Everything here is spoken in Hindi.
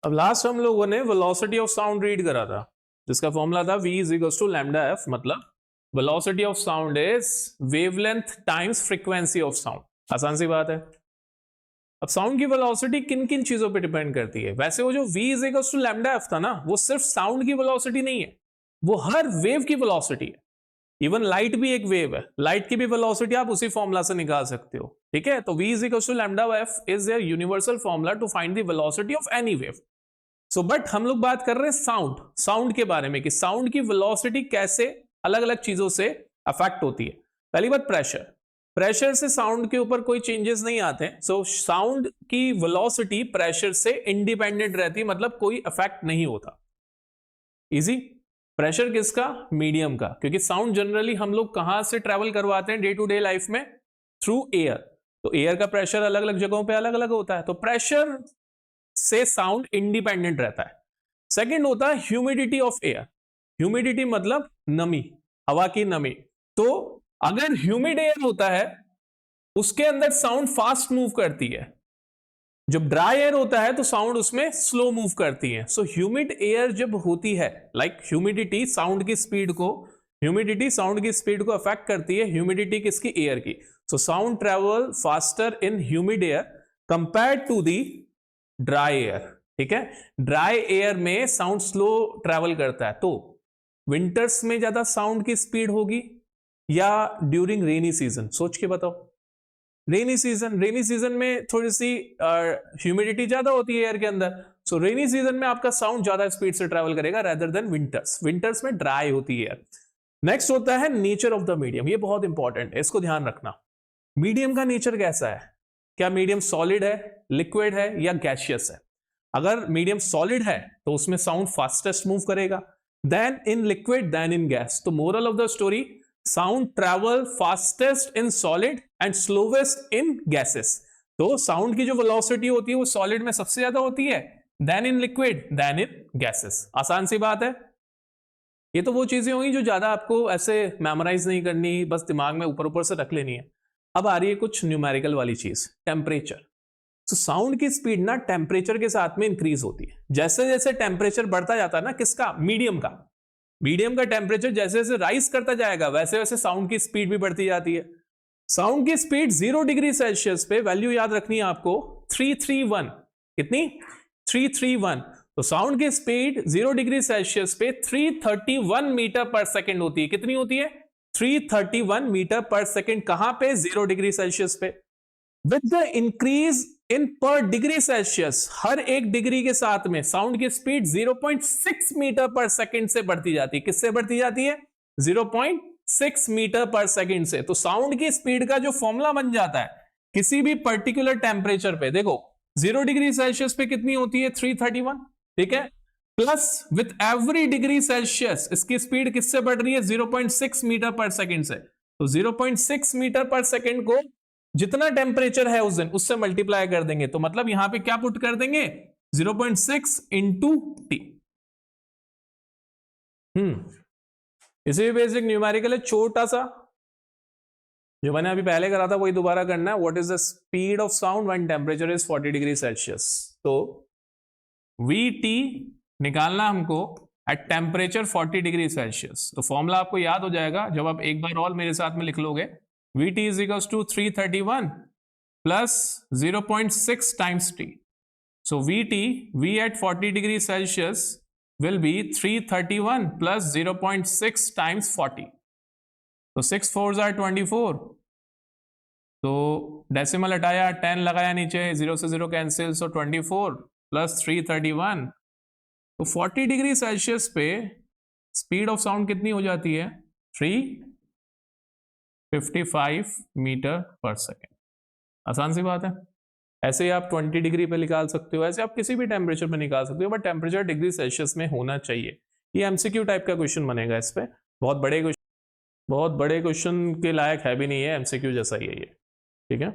अब लास्ट हम लोगों ने वेलोसिटी ऑफ साउंड रीड करा था, जिसका फॉर्मूला था v is equals to lambda F, मतलब velocity of sound is wavelength times frequency of sound. आसान सी बात है। अब साउंड की वेलोसिटी किन किन चीजों पे डिपेंड करती है? वैसे वो जो v is equals to lambda F था ना, वो सिर्फ साउंड की वेलोसिटी नहीं है, वो हर वेव की वेलोसिटी है। इवन लाइट भी एक वेव है, लाइट की भी वेलोसिटी आप उसी फॉर्मूला से निकाल सकते हो। ठीक है, तो v is equals to lambda F is a universal formula to find the velocity of any wave. So but हम लोग बात कर रहे हैं साउंड के बारे में कि साउंड की वेलोसिटी कैसे अलग अलग चीजों से अफेक्ट होती है। पहली बात प्रेशर से साउंड के ऊपर कोई चेंजेस नहीं आते। सो साउंड की वेलोसिटी प्रेशर से इंडिपेंडेंट रहती है, मतलब कोई अफेक्ट नहीं होता। इजी। प्रेशर किसका? मीडियम का, क्योंकि साउंड जनरली हम लोग कहां से ट्रेवल करवाते हैं डे टू डे लाइफ में? Through air. तो एयर का प्रेशर अलग अलग जगहों पे अलग अलग होता है, तो प्रेशर से साउंड इंडिपेंडेंट रहता है। सेकंड होता है ह्यूमिडिटी ऑफ एयर। ह्यूमिडिटी मतलब नमी, हवा की नमी। तो अगर ह्यूमिड एयर होता है उसके अंदर साउंड फास्ट मूव करती है, जब ड्राई एयर होता है तो साउंड उसमें स्लो मूव करती है। सो ह्यूमिड एयर जब होती है, लाइक ह्यूमिडिटी साउंड की स्पीड को अफेक्ट करती है। ह्यूमिडिटी किसकी? एयर की। So sound travel faster in humid air compare to the dry air. ठीक है, ड्राई एयर में साउंड स्लो ट्रेवल करता है। तो विंटर्स में ज्यादा साउंड की स्पीड होगी या ड्यूरिंग रेनी सीजन? सोच के बताओ। रेनी सीजन में थोड़ी सी ह्यूमिडिटी ज्यादा होती है एयर के अंदर, सो रेनी सीजन में आपका साउंड ज्यादा स्पीड से ट्रेवल करेगा रेदर देन विंटर्स में ड्राई होती है एयर। नेक्स्ट होता है नेचर ऑफ द मीडियम। ये बहुत इंपॉर्टेंट है, इसको ध्यान रखना। मीडियम का नेचर कैसा है? क्या मीडियम सॉलिड है, लिक्विड है या गैसियस है? अगर मीडियम सॉलिड है तो उसमें साउंड फास्टेस्ट मूव करेगा then in liquid then in gas. तो moral of the story, sound travel fastest in solid and slowest in gases. तो साउंड की जो वेलोसिटी होती है वो सॉलिड में सबसे ज्यादा होती है, then in liquid, then in gases. आसान सी बात है। ये तो वो चीजें होंगी जो ज्यादा आपको ऐसे मेमोराइज नहीं करनी, बस दिमाग में ऊपर ऊपर से रख लेनी है। अब आ रही है कुछ न्यूमेरिकल वाली चीज, टेम्परेचर। तो साउंड की स्पीड ना टेम्परेचर के साथ में इंक्रीज होती है। जैसे जैसे टेम्परेचर बढ़ता जाता है ना, किसका? मीडियम का टेम्परेचर जैसे जैसे राइज करता जाएगा वैसे वैसे साउंड की स्पीड भी बढ़ती जाती है। साउंड की स्पीड 0 डिग्री सेल्सियस पे, वैल्यू याद रखनी है आपको, 331। कितनी? 331। तो साउंड की स्पीड 0 डिग्री सेल्सियस पे 331 मीटर पर सेकेंड होती है। कितनी होती है? 331 मीटर पर सेकेंड। कहां पे? 0 डिग्री सेल्सियस पे। विद द इंक्रीज इन पर डिग्री सेल्सियस, हर एक डिग्री के साथ में साउंड की स्पीड 0.6 मीटर पर सेकेंड से बढ़ती जाती है। किससे बढ़ती जाती है? 0.6 मीटर पर सेकेंड से। तो साउंड की स्पीड का जो फॉर्मूला बन जाता है किसी भी पर्टिकुलर टेम्परेचर पे, देखो 0 डिग्री सेल्सियस पे कितनी होती है? 331। ठीक है, plus with every degree Celsius इसकी स्पीड किससे बढ़ रही है? 0.6 मीटर पर सेकेंड से। तो 0.6 मीटर पर सेकेंड को जितना टेम्परेचर है उस दिन उससे मल्टीप्लाई कर देंगे, तो मतलब यहां पे क्या पुट कर देंगे? 0.6 इंटू टी। इसे भी बेसिक न्यूमेरिकल है, छोटा सा जो मैंने अभी पहले करा था वही दोबारा करना है। What is the speed of sound when temperature is 40 degree Celsius? तो VT निकालना हमको एट टेम्परेचर 40 डिग्री सेल्सियस। तो फॉर्मूला आपको याद हो जाएगा जब आप एक बार और मेरे साथ में लिख लोगे। VT is equals to 331 plus 0.6 times T. So V at 40 degrees Celsius will be 331 plus 0.6 times 40. So 6 4s are 24. तो डेसिमल हटाया, 10 लगाया नीचे, 0 से 0 कैंसिल, सो 24 प्लस 331। तो 40 डिग्री सेल्सियस पे स्पीड ऑफ साउंड कितनी हो जाती है? 355 मीटर पर सेकेंड। आसान सी बात है। ऐसे ही आप 20 डिग्री पे निकाल सकते हो, ऐसे आप किसी भी टेम्परेचर पे निकाल सकते हो, बट टेम्परेचर डिग्री सेल्सियस में होना चाहिए। ये MCQ टाइप का क्वेश्चन बनेगा इस पे। बहुत बड़े क्वेश्चन के लायक है भी नहीं है, MCQ जैसा ही है ये। ठीक है।